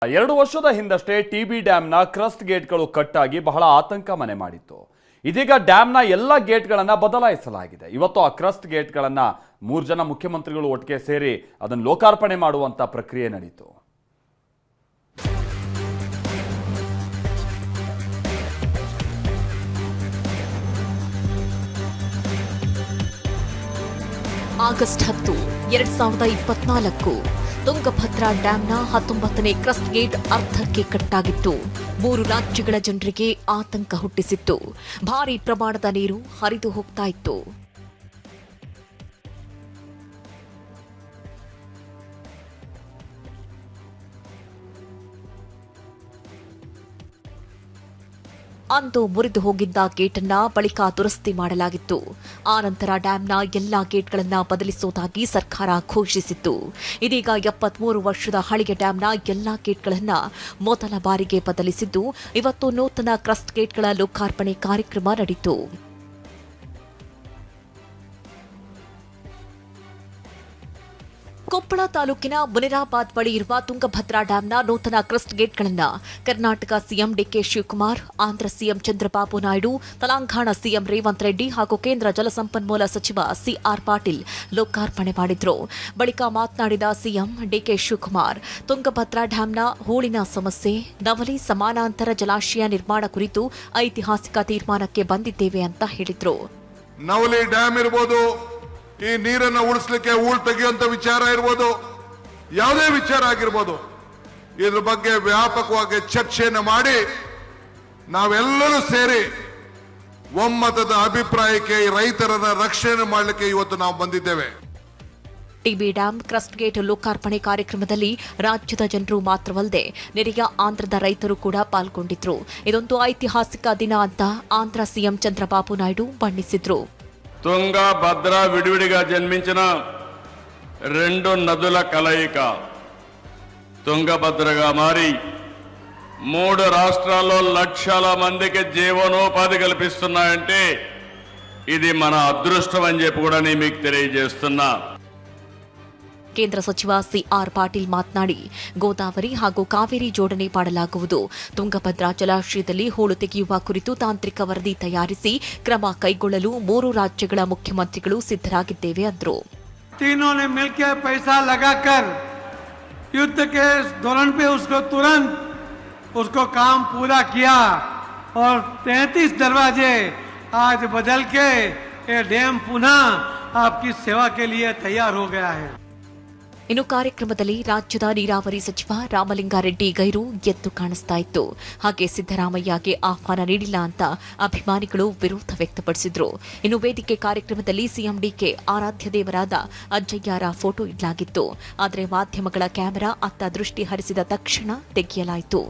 2 ವರ್ಷದ ಹಿಂದಷ್ಟೇ TB ಡ್ಯಾಂನ crust ಗೇಟ್ಗಳು ಕಟ್ಟಾಗಿ ಬಹಳ ಆತಂಕ ಮನೆ ಮಾಡಿತ್ತು. ಇದೀಗ ಡ್ಯಾಂನ ಎಲ್ಲ ಗೇಟ್ಗಳನ್ನು ಬದಲಾಯಿಸಲಾಗಿದೆ. ಇವತ್ತು ಆ ಕ್ರಸ್ಟ್ ಗೇಟ್ಗಳನ್ನು 3 ಜನ ಮುಖ್ಯಮಂತ್ರಿಗಳು ಒಟ್ಟಿಗೆ ಸೇರಿ ಅದನ್ನು ಲೋಕಾರ್ಪಣೆ ಮಾಡುವಂತ ಪ್ರಕ್ರಿಯೆ ನಡೆಯಿತು. ಆಗಸ್ಟ್ 10, 2024 ತುಂಗಭದ್ರಾ ಡ್ಯಾಂನ 19ನೇ ಕ್ರಸ್ಟ್ ಗೇಟ್ ಅರ್ಧಕ್ಕೆ ಕಟ್ಟಾಗಿತ್ತು. 3 ರಾಜ್ಯಗಳ ಜನರಿಗೆ ಆತಂಕ ಹುಟ್ಟಿಸಿತ್ತು. ಭಾರೀ ಪ್ರಮಾಣದ ನೀರು ಹರಿದು ಹೋಗ್ತಾ ಇತ್ತು. ಅಂದು ಮುರಿದು ಹೋಗಿದ್ದ ಗೇಟನ್ನ ಬಳಿಕ ದುರಸ್ತಿ ಮಾಡಲಾಗಿತ್ತು. ಆನಂತರ ಡ್ಯಾಂನ ಎಲ್ಲಾ ಗೇಟ್ಗಳನ್ನು ಬದಲಿಸುವುದಾಗಿ ಸರ್ಕಾರ ಘೋಷಿಸಿತ್ತು. ಇದೀಗ 73 ವರ್ಷದ ಹಳೆಯ ಡ್ಯಾಂನ ಎಲ್ಲಾ ಗೇಟ್ಗಳನ್ನು ಮೊದಲ ಬಾರಿಗೆ ಬದಲಿಸಿದ್ದು, ಇವತ್ತು ನೂತನ ಕ್ರಸ್ಟ್ ಗೇಟ್ಗಳ ಲೋಕಾರ್ಪಣೆ ಕಾರ್ಯಕ್ರಮ ನಡೆಯಿತು. ಕೊಪ್ಪಳ ತಾಲೂಕಿನ ಮುನಿರಾಬಾದ್ ಬಳಿ ಇರುವ ತುಂಗಭದ್ರಾ ಡ್ಯಾಂನ ನೂತನ ಕ್ರಸ್ಟ್ ಗೇಟ್ಗಳನ್ನು Karnataka CM DK Shivakumar, Andhra CM Chandrababu Naidu, Telangana CM Revanth Reddy ಹಾಗೂ ಕೇಂದ್ರ ಜಲಸಂಪನ್ಮೂಲ ಸಚಿವ ಸಿಆರ್ ಪಾಟೀಲ್ ಲೋಕಾರ್ಪಣೆ ಮಾಡಿದ್ರು. ಬಳಿಕ ಮಾತನಾಡಿದ ಸಿಎಂ ಡಿಕೆ ಶಿವಕುಮಾರ್, ತುಂಗಭದ್ರಾ ಡ್ಯಾಂನ ಹೂಳಿನ ಸಮಸ್ಯೆ, ನವಲಿ ಸಮಾನಾಂತರ ಜಲಾಶಯ ನಿರ್ಮಾಣ ಕುರಿತು ಐತಿಹಾಸಿಕ ತೀರ್ಮಾನಕ್ಕೆ ಬಂದಿದ್ದೇವೆ ಅಂತ ಹೇಳಿದ್ರು. ನವಲಿ ಡ್ಯಾಮ್ ಇರಬಹುದು, ಈ ನೀರನ್ನು ಉಳಿಸಲಿಕ್ಕೆ ಹೂಳು ತೆಗೆಯುವಂತ ವಿಚಾರ ಇರ್ಬೋದು, ಯಾವುದೇ ವಿಚಾರ ಆಗಿರ್ಬೋದು, ಇದ್ರ ಬಗ್ಗೆ ವ್ಯಾಪಕವಾಗಿ ಚರ್ಚೆಯನ್ನು ಮಾಡಿ ನಾವೆಲ್ಲರೂ ಸೇರಿ ಒಮ್ಮತದ ಅಭಿಪ್ರಾಯಕ್ಕೆ ರೈತರನ್ನ ರಕ್ಷಣೆ ಮಾಡಲಿಕ್ಕೆ ಇವತ್ತು ನಾವು ಬಂದಿದ್ದೇವೆ. ಟಿಬಿ ಡ್ಯಾಂ ಕ್ರಸ್ಟ್ ಗೇಟ್ ಲೋಕಾರ್ಪಣೆ ಕಾರ್ಯಕ್ರಮದಲ್ಲಿ ರಾಜ್ಯದ ಜನರು ಮಾತ್ರವಲ್ಲದೆ ನೆರೆಯ ಆಂಧ್ರದ ರೈತರು ಕೂಡ ಪಾಲ್ಗೊಂಡಿದ್ರು. ಇದೊಂದು ಐತಿಹಾಸಿಕ ದಿನ ಅಂತ ಆಂಧ್ರ ಸಿಎಂ ಚಂದ್ರಬಾಬು ನಾಯ್ಡು ಬಣ್ಣಿಸಿದ್ರು. తుంగభద్ర విడివిడిగా జన్మించిన 2 నదుల కలయిక తుంగభద్రగా మారి 3 రాష్ట్రాల్లో లక్షల మందికి జీవనోపాధి కల్పిస్తున్నాయంటే ఇది మన అదృష్టం అని చెప్పి కూడా నేను మీకు తెలియజేస్తున్నా. ಕೇಂದ್ರ ಸಚಿವ ಸಿಆರ್ ಪಾಟೀಲ್ ಮಾತನಾಡಿ, ಗೋದಾವರಿ ಹಾಗೂ ಕಾವೇರಿ ಜೋಡಣೆ ಮಾಡಲಾಗುವುದು. ತುಂಗಭದ್ರಾ ಜಲಾಶಯದಲ್ಲಿ ಹೂಳು ತೆಗೆಯುವ ಕುರಿತು ತಾಂತ್ರಿಕ ವರದಿ ತಯಾರಿಸಿ ಕ್ರಮ ಕೈಗೊಳ್ಳಲು 3 ರಾಜ್ಯಗಳ ಮುಖ್ಯಮಂತ್ರಿಗಳು ಸಿದ್ಧರಾಗಿದ್ದೇವೆ ಎಂದರು. तीनों ने मिलकर पैसा लगाकर युद्ध के दौरान पे उसको काम पूरा किया और 33 दरवाजे आज बदल के ये डैम पुनः आपकी सेवा के लिए तैयार हो गया है. ಇನ್ನು ಕಾರ್ಯಕ್ರಮದಲ್ಲಿ ರಾಜ್ಯದ ನೀರಾವರಿ ಸಚಿವ ರಾಮಲಿಂಗಾರೆಡ್ಡಿ ಗೈರು ಎದ್ದು ಕಾಣಿಸ್ತಾ ಇತ್ತು. ಹಾಗೆ ಸಿದ್ದರಾಮಯ್ಯಗೆ ಆಹ್ವಾನ ನೀಡಿಲ್ಲ ಅಂತ ಅಭಿಮಾನಿಗಳು ವಿರೋಧ ವ್ಯಕ್ತಪಡಿಸಿದ್ರು. ಇನ್ನು ವೇದಿಕೆ ಕಾರ್ಯಕ್ರಮದಲ್ಲಿ ಸಿಎಂ ಡಿಕೆ ಆರಾಧ್ಯ ದೇವರಾದ ಅಜ್ಜಯ್ಯರ ಫೋಟೋ ಇಡಲಾಗಿತ್ತು. ಆದರೆ ಮಾಧ್ಯಮಗಳ ಕ್ಯಾಮೆರಾ ಅತ್ತ ದೃಷ್ಟಿ ಹರಿಸಿದ ತಕ್ಷಣ ತೆಗೆಯಲಾಯಿತು.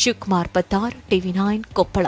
ಶಿವಕುಮಾರ್ ಪತ್ತಾರ್, ಟಿವಿ9 ಕೊಪ್ಪಳ.